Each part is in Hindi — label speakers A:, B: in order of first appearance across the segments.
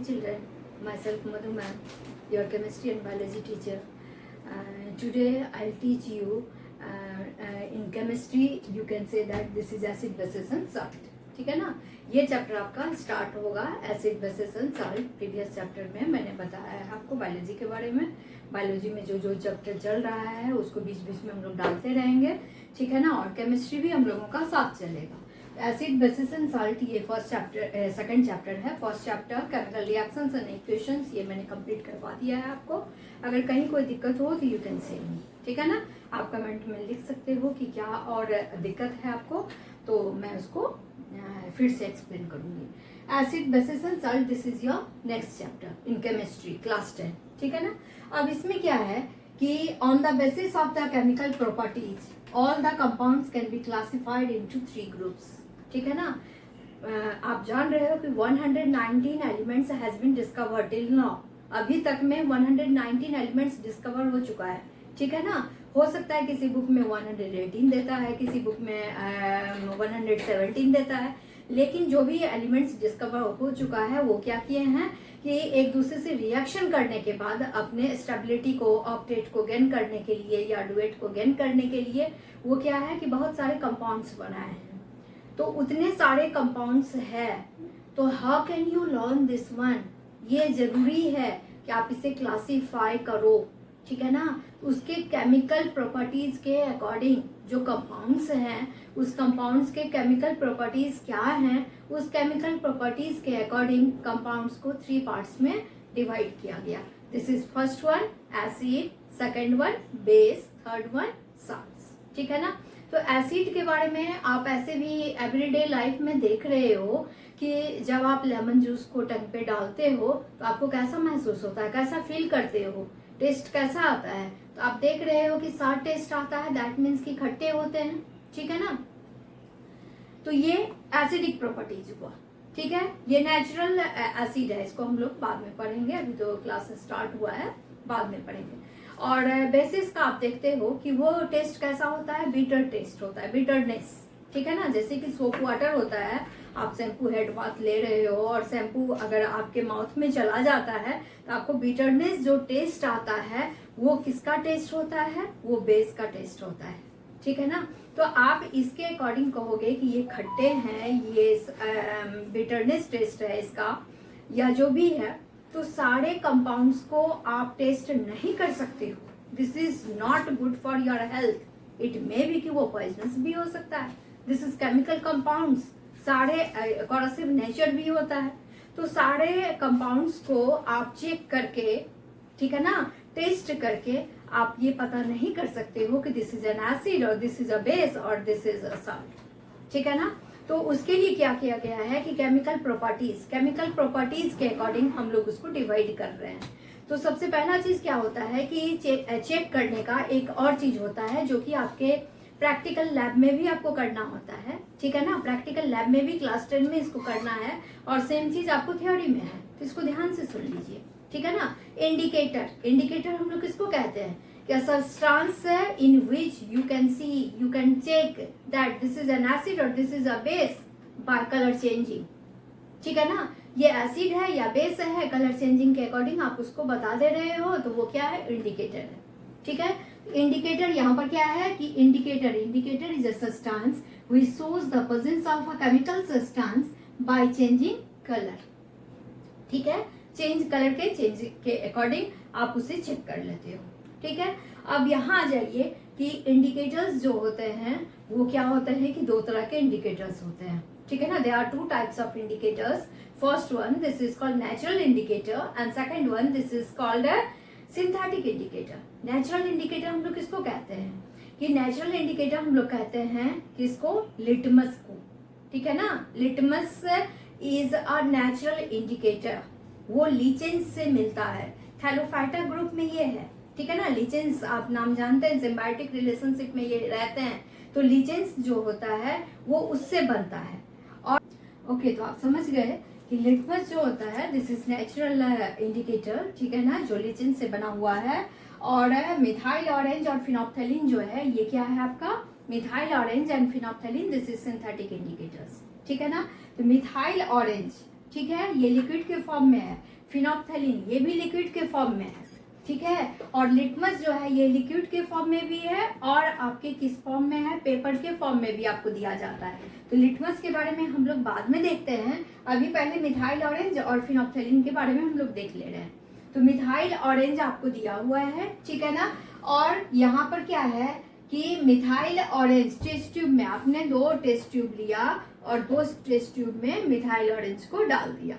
A: children, myself Madhu ma'am, your chemistry and biology teacher. Today I'll teach you in chemistry you can say that this is acid bases and salt. ठीक है ना, ये चैप्टर आपका स्टार्ट होगा acid bases and salt. Previous chapter में मैंने बताया है आपको बायोलॉजी के बारे में। बायोलॉजी में जो जो चैप्टर चल रहा है उसको बीच बीच में हम लोग डालते रहेंगे, ठीक है ना। और केमिस्ट्री भी हम लोगों का साथ चलेगा। एसिड बेसिस एंड सॉल्ट ये फर्स्ट चैप्टर सेकंड चैप्टर है। First chapter chemical reactions and equations ये मैंने कंप्लीट करवा दिया है आपको। अगर कहीं कोई दिक्कत हो तो यू कैन से मी, ठीक है ना। आप कमेंट में लिख सकते हो कि क्या और दिक्कत है आपको, तो मैं उसको फिर से एक्सप्लेन करूंगी। Acid bases and salt this is your next chapter in chemistry class 10, ठीक है ना। अब इसमें क्या है कि on the basis of the chemical properties all the compounds can be classified into 3 groups, ठीक है ना। आप जान रहे हो कि 119 elements has been discovered till now. अभी तक में 119 एलिमेंट्स डिस्कवर हो चुका है, ठीक है ना। हो सकता है किसी बुक में 118 देता है, किसी बुक में 117 देता है, लेकिन जो भी एलिमेंट्स डिस्कवर हो चुका है वो क्या किए हैं कि एक दूसरे से रिएक्शन करने के बाद अपने स्टेबिलिटी को, ऑक्टेट को गेन करने के लिए या डुएट को गेन करने के लिए वो क्या है कि बहुत सारे कंपाउंड्स बनाए हैं। तो उतने सारे कंपाउंड्स है तो how can you learn this one, ये जरूरी है कि आप इसे क्लासीफाई करो, ठीक है ना। उसके केमिकल प्रॉपर्टीज के अकॉर्डिंग जो कंपाउंड्स हैं उस कंपाउंड्स के केमिकल प्रॉपर्टीज क्या हैं, उस केमिकल प्रॉपर्टीज के अकॉर्डिंग कंपाउंड्स को 3 पार्ट्स में डिवाइड किया गया। This is first one acid, second one base, third one salts, ठीक है ना। तो एसिड के बारे में आप ऐसे भी एवरीडे लाइफ में देख रहे हो कि जब आप लेमन जूस को टंग पे डालते हो तो आपको कैसा महसूस होता है, कैसा फील करते हो, टेस्ट कैसा आता है। तो आप देख रहे हो कि सार टेस्ट आता है, दैट मीन्स कि खट्टे होते हैं, ठीक है ना। तो ये एसिडिक प्रॉपर्टीज हुआ, ठीक है। ये नेचुरल एसिड है, इसको हम लोग बाद में पढ़ेंगे, अभी तो क्लास स्टार्ट हुआ है, बाद में पढ़ेंगे। और बेसिस का आप देखते हो कि वो टेस्ट कैसा होता है, बीटर टेस्ट होता है, बीटरनेस, ठीक है ना। जैसे कि सोप वाटर होता है, आप शैम्पू हेड बाथ ले रहे हो और शैम्पू अगर आपके माउथ में चला जाता है तो आपको बीटरनेस जो टेस्ट आता है वो किसका टेस्ट होता है, वो बेस का टेस्ट होता है, ठीक है ना। तो आप इसके अकॉर्डिंग कहोगे कि ये खट्टे हैं, ये बिटरनेस टेस्ट है इसका या जो भी है, तो सारे कंपाउंड्स को आप टेस्ट नहीं कर सकते हो। This is not good for your health. It may be कि वो पॉइजनस भी हो सकता है। दिस इज केमिकल कंपाउंड्स, सारे कॉरोसिव नेचर भी होता है। तो सारे कंपाउंड्स को आप चेक करके, ठीक है ना, टेस्ट करके आप ये पता नहीं कर सकते हो कि दिस इज एन एसिड और दिस इज अ बेस और दिस इज अ सॉल्ट, ठीक है ना। तो उसके लिए क्या किया गया है कि केमिकल प्रॉपर्टीज के अकॉर्डिंग हम लोग उसको डिवाइड कर रहे हैं। तो सबसे पहला चीज क्या होता है कि चेक करने का एक और चीज होता है जो कि आपके प्रैक्टिकल लैब में भी आपको करना होता है, ठीक है ना। प्रैक्टिकल लैब में भी क्लास 10 में इसको करना है और सेम चीज आपको थ्योरी में है, तो इसको ध्यान से सुन लीजिए, ठीक है ना। इंडिकेटर हम लोग किसको कहते हैं कि substance in which you can check that this is an acid और this is a base by colour changing, ठीक है ना। ये एसिड है या बेस है, कलर चेंजिंग के अकॉर्डिंग आप उसको बता दे रहे हो, तो वो क्या है, इंडिकेटर है, ठीक है। इंडिकेटर यहाँ पर क्या है कि indicator is a substance which shows the presence of a chemical substance by changing colour, ठीक है। चेंज के अकॉर्डिंग आप उसे चेक कर लेते हो, ठीक है। अब यहाँ आ जाइए कि इंडिकेटर्स जो होते हैं वो क्या होते हैं कि 2 तरह के इंडिकेटर्स होते हैं, ठीक है ना। There are 2 types of indicators. First one this is called natural indicator and second one this is called synthetic indicator. Natural indicator हम लोग किसको कहते हैं कि नेचुरल इंडिकेटर हम लोग कहते हैं किसको, लिटमस को, ठीक है ना। Litmus is a natural indicator, वो लीचेंस से मिलता है, थैलोफाइटा ग्रुप में ये है, ठीक है ना। लीचेंस आप नाम जानते हैं, सिम्बायोटिक रिलेशनशिप में ये रहते हैं, तो लीचेंस जो होता है वो उससे बनता है। और ओके, तो आप समझ गए कि लिटमस जो होता है दिस इज नेचुरल इंडिकेटर, ठीक है ना, जो लीचेंस से बना हुआ है। और मिथाइल ऑरेंज और फिनोप्थेलिन जो है ये क्या है आपका, methyl orange and phenolphthalein this is synthetic indicators, ठीक है ना। तो मिथाइल ऑरेंज ठीक है, ये लिक्विड के फॉर्म में है। फिनोप्थेलिन ये भी लिक्विड के फॉर्म में है, ठीक है। और लिटमस जो है ये लिक्विड के फॉर्म में भी है और आपके किस फॉर्म में है, पेपर के फॉर्म में भी आपको दिया जाता है। तो लिटमस के बारे में हम लोग बाद में देखते हैं, अभी पहले मिथाइल ऑरेंज और फिनोप्थेलिन के बारे में हम लोग देख ले रहे हैं। तो मिथाइल ऑरेंज आपको दिया हुआ है, ठीक है ना। और यहाँ पर क्या है कि मिथाइल ऑरेंज टेस्ट ट्यूब में आपने 2 टेस्ट ट्यूब लिया और 2 टेस्ट ट्यूब में मिथाइल ऑरेंज को डाल दिया,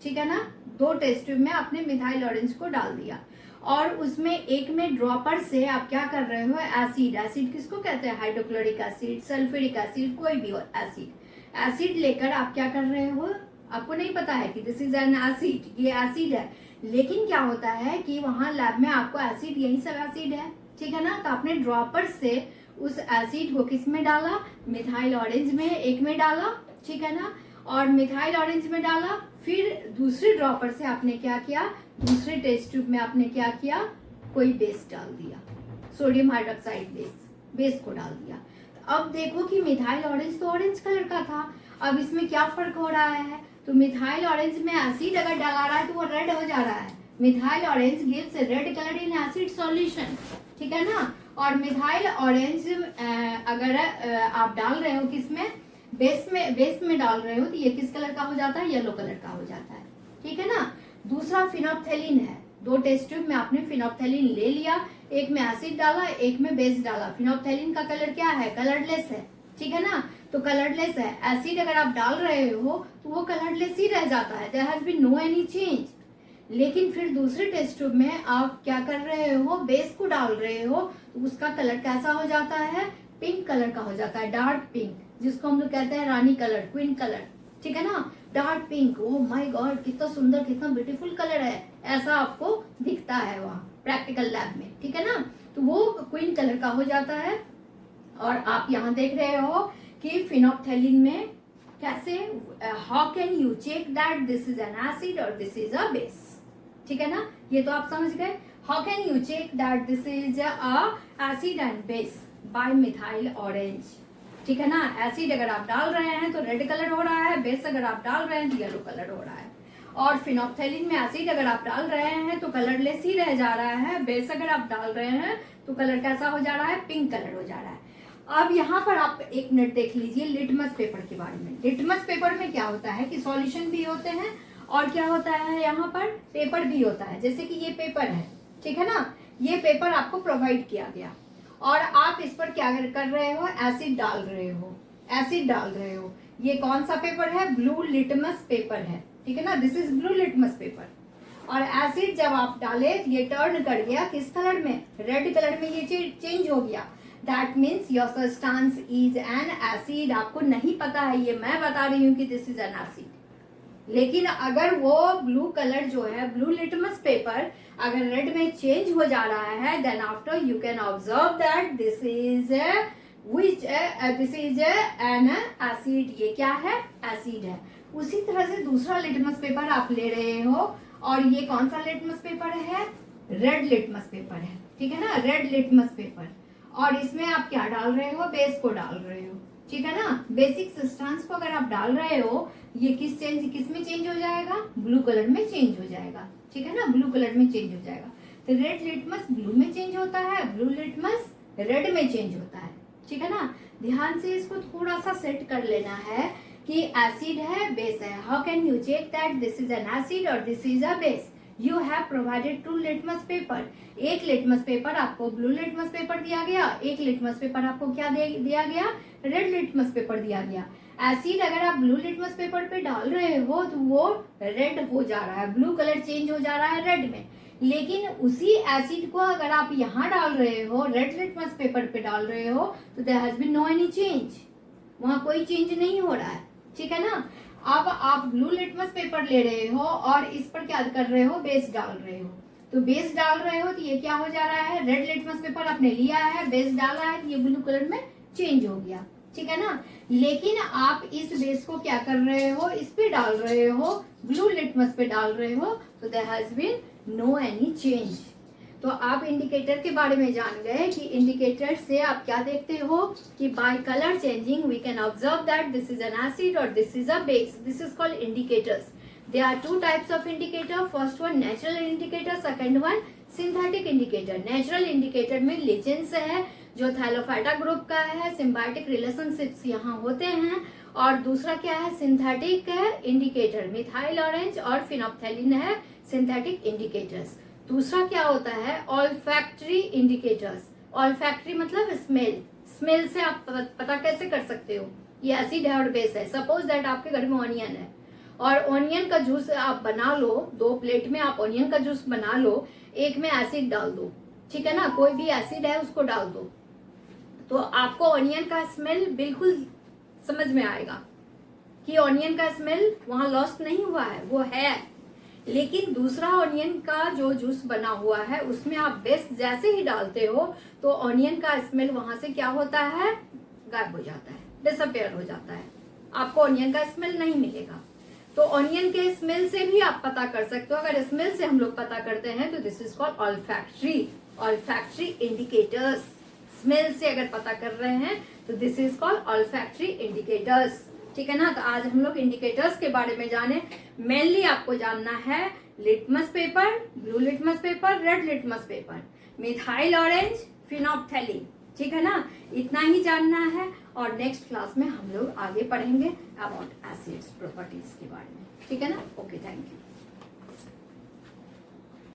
A: ठीक है ना। 2 टेस्ट ट्यूब में आपने मिथाइल ऑरेंज को डाल दिया और उसमें एक में ड्रॉपर से आप क्या कर रहे हो, एसिड। एसिड किसको कहते हैं, हाइड्रोक्लोरिक एसिड, सल्फ्यूरिक एसिड, कोई भी हो एसिड। एसिड लेकर आप क्या कर रहे हो, आपको नहीं पता है कि दिस इज एन एसिड, ये एसिड है, लेकिन क्या होता है कि वहां लैब में आपको एसिड, यही सब एसिड है, ठीक है ना। तो आपने ड्रॉपर से उस एसिड को किस में डाला, मिथाइल ऑरेंज में एक में डाला, ठीक है ना। और मिथाइल ऑरेंज में डाला, फिर दूसरे ड्रॉपर से आपने क्या किया, दूसरे टेस्ट ट्यूब में आपने क्या किया, कोई बेस डाल दिया, सोडियम हाइड्रोक्साइड बेस को डाल दिया। तो अब देखो कि मिथाइल ऑरेंज तो ऑरेंज कलर का था, अब इसमें क्या फर्क हो रहा है, तो मिथाइल ऑरेंज में एसिड अगर डाला रहा है तो वो रेड हो जा रहा है। Methyl orange gives red colour in acid solution, ठीक है ना। और मिथाइल ऑरेंज अगर आप डाल रहे हो किसमें, बेस में डाल रहे हो तो ये किस कलर का हो जाता है, येलो कलर का हो जाता है, ठीक है ना। दूसरा फिनोप्थेलिन है, 2 टेस्ट ट्यूब में आपने फिनोप्थेलिन ले लिया, एक में एसिड डाला, एक में बेस डाला। फिनोप्थेलिन का कलर क्या है, कलरलेस है, ठीक है ना। तो कलरलेस है, एसिड अगर आप डाल रहे हो तो वो कलरलेस ही रह जाता है, there has been no any change. लेकिन फिर दूसरे टेस्ट ट्यूब में आप क्या कर रहे हो, बेस को डाल रहे हो, तो उसका कलर कैसा हो जाता है, पिंक कलर का हो जाता है, डार्क पिंक, जिसको हम लोग कहते हैं रानी कलर, क्वीन कलर, ठीक है ना। Dark pink, oh my God कितना सुंदर, कितना ब्यूटीफुल कलर है, ऐसा आपको दिखता है वहाँ प्रैक्टिकल लैब में, ठीक है ना। तो वो क्वीन कलर का हो जाता है। और आप यहाँ देख रहे हो कि फिनोप्थेलिन में कैसे, how can you check that this is an acid और दिस इज अ बेस, ठीक है ना। ये तो आप समझ गए, how can you check that this is a acid and base by methyl orange, ठीक है ना। एसिड अगर आप डाल रहे हैं तो रेड कलर हो रहा है, बेस अगर आप डाल रहे हैं तो येलो कलर हो रहा है। और फिनोप्थेलिन में एसिड अगर आप डाल रहे हैं तो कलरलेस ही रह जा रहा है, बेस अगर आप डाल रहे हैं तो कलर कैसा हो जा रहा है, पिंक कलर हो जा रहा है। अब यहाँ पर आप 1 मिनट देख लीजिए लिटमस पेपर के बारे में। लिटमस पेपर में क्या होता है कि सॉल्यूशन भी होते हैं और क्या होता है, यहाँ पर पेपर भी होता है। जैसे कि ये पेपर है, ठीक है ना, ये पेपर आपको प्रोवाइड किया गया और आप इस पर क्या कर रहे हो, एसिड डाल रहे हो, एसिड डाल रहे हो। ये कौन सा पेपर है, ब्लू लिटमस पेपर है, ठीक है ना, this is blue litmus paper. और एसिड जब आप डाले ये टर्न कर गया किस कलर में, रेड कलर में, ये चेंज हो गया, that means your substance is an acid. आपको नहीं पता है, ये मैं बता रही हूँ कि दिस इज एन एसिड। लेकिन अगर वो ब्लू कलर जो है, ब्लू लिटमस पेपर अगर रेड में चेंज हो जा रहा है, then after you can observe that this is an acid. ये क्या है, एसिड है। उसी तरह से दूसरा लिटमस पेपर आप ले रहे हो और ये कौन सा लिटमस पेपर है, रेड लिटमस पेपर है, ठीक है ना, रेड लिटमस पेपर। और इसमें आप क्या डाल रहे हो, बेस को डाल रहे हो, ठीक है ना। बेसिक सब्सटेंस को अगर आप डाल रहे हो, ये किस में चेंज हो जाएगा, ब्लू कलर में चेंज हो जाएगा, ठीक है ना, ब्लू कलर में चेंज हो जाएगा। तो रेड लिटमस ब्लू में चेंज होता है, ब्लू लिटमस रेड में चेंज होता है, ठीक है ना। ध्यान से इसको थोड़ा सा सेट कर लेना है कि एसिड है, बेस है। How can you check that this is an acid और this is a base, you have provided 2 litmus paper. एक लिटमस पेपर आपको ब्लू लिटमस पेपर दिया गया, एक लिटमस पेपर आपको क्या दिया गया, रेड लिटमस पेपर दिया गया। एसिड अगर आप ब्लू लिटमस पेपर पे डाल रहे हो तो वो रेड हो जा रहा है, ब्लू कलर चेंज हो जा रहा है रेड में। लेकिन उसी एसिड को अगर आप यहाँ डाल रहे हो, रेड लिटमस पेपर पे डाल रहे हो, तो there has been no any change, वहां कोई चेंज नहीं हो रहा है, ठीक है ना। अब आप ब्लू लिटमस पेपर ले रहे हो और इस पर क्या कर रहे हो, बेस डाल रहे हो। तो बेस डाल रहे हो तो ये क्या हो जा रहा है, रेड लिटमस पेपर आपने लिया है, बेस डाला है, ये ब्लू कलर में चेंज हो गया, ठीक है ना। लेकिन आप इस बेस को क्या कर रहे हो, इस पे डाल रहे हो, ब्लू लिटमस पे डाल रहे हो, तो there has been no any change. तो आप इंडिकेटर के बारे में जान गए कि इंडिकेटर से आप क्या देखते हो कि by colour changing we can observe that this is an acid और this is a base, this is called indicators. There are two types of indicator. First one natural indicator, second one synthetic indicator. Natural indicator में लेजेंस है जो थैलोफाइटा ग्रुप का है, सिम्बायोटिक रिलेशनशिप्स यहाँ होते हैं। और दूसरा क्या है, सिंथेटिक है इंडिकेटर, मिथाइल ऑरेंज और फिनोप्थेलिन है सिंथेटिक इंडिकेटर्स। दूसरा क्या होता है, ऑल्फैक्टरी इंडिकेटर्स। ऑल्फैक्टरी मतलब स्मेल, स्मेल से आप पता कैसे कर सकते हो ये एसिड है और बेस है। सपोज दैट आपके घर में ऑनियन है और ऑनियन का जूस आप बना लो, 2 प्लेट में आप ऑनियन का जूस बना लो, एक में एसिड डाल दो, ठीक है ना, कोई भी एसिड है उसको डाल दो, तो आपको ऑनियन का स्मेल बिल्कुल समझ में आएगा कि ऑनियन का स्मेल वहां लॉस्ट नहीं हुआ है, वो है। लेकिन दूसरा ऑनियन का जो जूस बना हुआ है उसमें आप बेस जैसे ही डालते हो तो ऑनियन का स्मेल वहां से क्या होता है, गायब हो जाता है, डिसअपियर हो जाता है, आपको ऑनियन का स्मेल नहीं मिलेगा। तो ऑनियन के स्मेल से भी आप पता कर सकते हो। अगर स्मेल से हम लोग पता करते हैं तो this is called olfactory, olfactory indicators. Smell से अगर पता कर रहे हैं तो this is called olfactory indicators, ठीक है ना। तो आज हम लोग इंडिकेटर्स के बारे में जाने। मेनली आपको जानना है litmus paper, blue litmus paper, red litmus paper, methyl orange, phenolphthalein, ठीक है ना, इतना ही जानना है। और नेक्स्ट क्लास में हम लोग आगे पढ़ेंगे अबाउट एसिड्स प्रॉपर्टीज के बारे में, ठीक है ना। Okay, thank you.